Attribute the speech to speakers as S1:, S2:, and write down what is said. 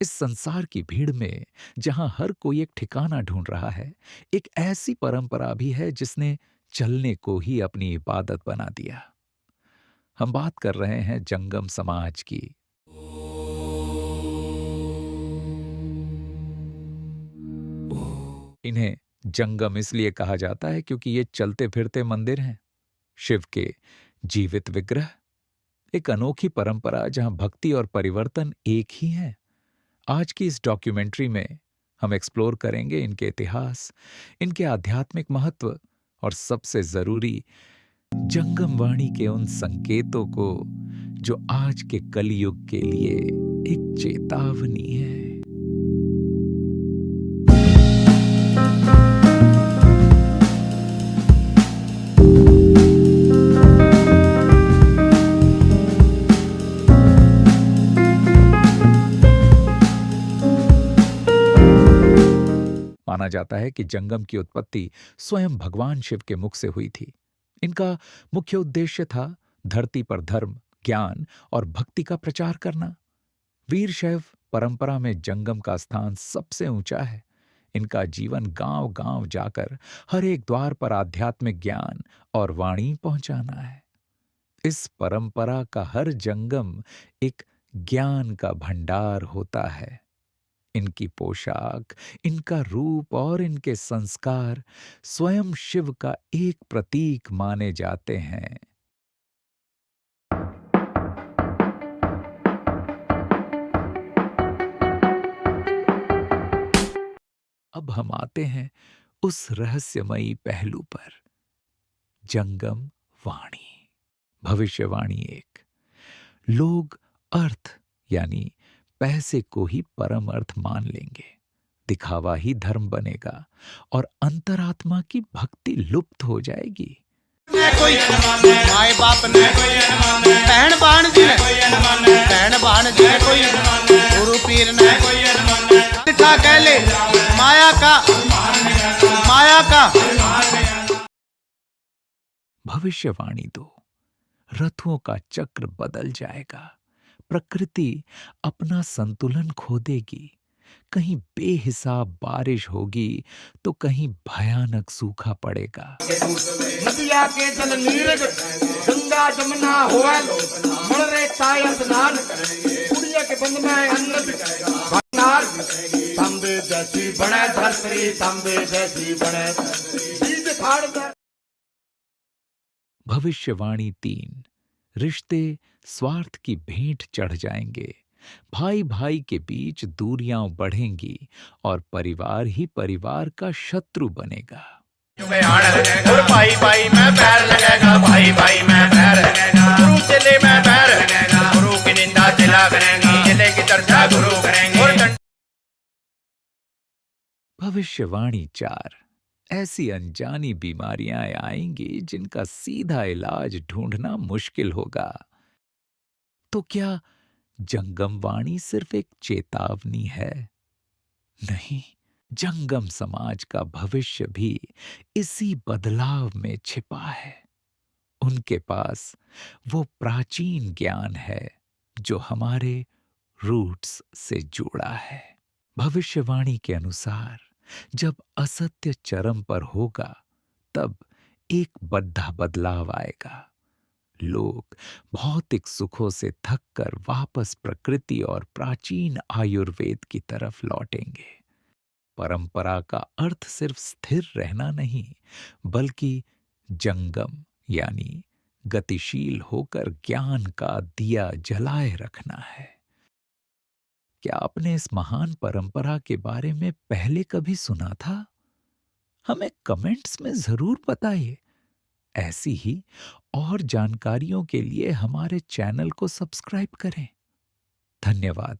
S1: इस संसार की भीड़ में जहां हर कोई एक ठिकाना ढूंढ रहा है, एक ऐसी परंपरा भी है जिसने चलने को ही अपनी इबादत बना दिया। हम बात कर रहे हैं जंगम समाज की। इन्हें जंगम इसलिए कहा जाता है क्योंकि ये चलते फिरते मंदिर हैं, शिव के जीवित विग्रह, एक अनोखी परंपरा जहां भक्ति और परिवर्तन एक ही है। आज की इस डॉक्यूमेंट्री में हम एक्सप्लोर करेंगे इनके इतिहास, इनके आध्यात्मिक महत्व और सबसे जरूरी जंगम वाणी के उन संकेतों को जो आज के कलयुग के लिए एक चेतावनी है। माना जाता है कि जंगम की उत्पत्ति स्वयं भगवान शिव के मुख से हुई थी। इनका मुख्य उद्देश्य था धरती पर धर्म, ज्ञान और भक्ति का प्रचार करना। वीरशैव परंपरा में जंगम का स्थान सबसे ऊंचा है। इनका जीवन गांव-गांव जाकर हर एक द्वार पर आध्यात्मिक ज्ञान और वाणी पहुंचाना है। इस परंपरा का हर जंगम एक ज्ञान का भंडार होता है। इनकी पोशाक, इनका रूप और इनके संस्कार स्वयं शिव का एक प्रतीक माने जाते हैं। अब हम आते हैं उस रहस्यमयी पहलू पर, जंगम वाणी, भविष्यवाणी एक। लोग अर्थ यानी पैसे को ही परम अर्थ मान लेंगे, दिखावा ही धर्म बनेगा और अंतरात्मा की भक्ति लुप्त हो जाएगी।
S2: कोई माए बाप ने बहन बाण जी ने बहन बाण जी ने कोई गुरु पीर ने ठा कह ले माया का
S1: भविष्यवाणी दो, रथों का चक्र बदल जाएगा, प्रकृति अपना संतुलन खो देगी, कहीं बेहिसाब बारिश होगी तो कहीं भयानक सूखा पड़ेगा।
S3: नदिया के जल नीरज गंगा जमुना होवे मर रे ताया स्नान कुड़िया के बंद में अन्न भंडार तांबे जैसी बने धरती तांबे जैसी बने बीज फाड़ दे।
S1: भविष्यवाणी 3, रिश्ते स्वार्थ की भेंट चढ़ जाएंगे, भाई भाई के बीच दूरियां बढ़ेंगी और परिवार ही परिवार का शत्रु बनेगा।
S2: और भाई भाई में पैर लगेगा, भाई भाई में पैर लगेगा, गुरु चले में पैर लगेगा, गुरु की निंदा चला करेंगे, चले की चर्चा गुरु करेंगे।
S1: भविष्यवाणी 4, ऐसी अनजानी बीमारियां आएंगी जिनका सीधा इलाज ढूंढना मुश्किल होगा। तो क्या जंगम वाणी सिर्फ एक चेतावनी है? नहीं, जंगम समाज का भविष्य भी इसी बदलाव में छिपा है। उनके पास वो प्राचीन ज्ञान है जो हमारे रूट्स से जुड़ा है। भविष्यवाणी के अनुसार जब असत्य चरम पर होगा, तब एक बड़ा बदलाव आएगा। लोग भौतिक सुखों से थककर वापस प्रकृति और प्राचीन आयुर्वेद की तरफ लौटेंगे। परंपरा का अर्थ सिर्फ स्थिर रहना नहीं, बल्कि जंगम यानी गतिशील होकर ज्ञान का दिया जलाए रखना है। क्या आपने इस महान परंपरा के बारे में पहले कभी सुना था? हमें कमेंट्स में जरूर बताइए। ऐसी ही और जानकारियों के लिए हमारे चैनल को सब्सक्राइब करें। धन्यवाद।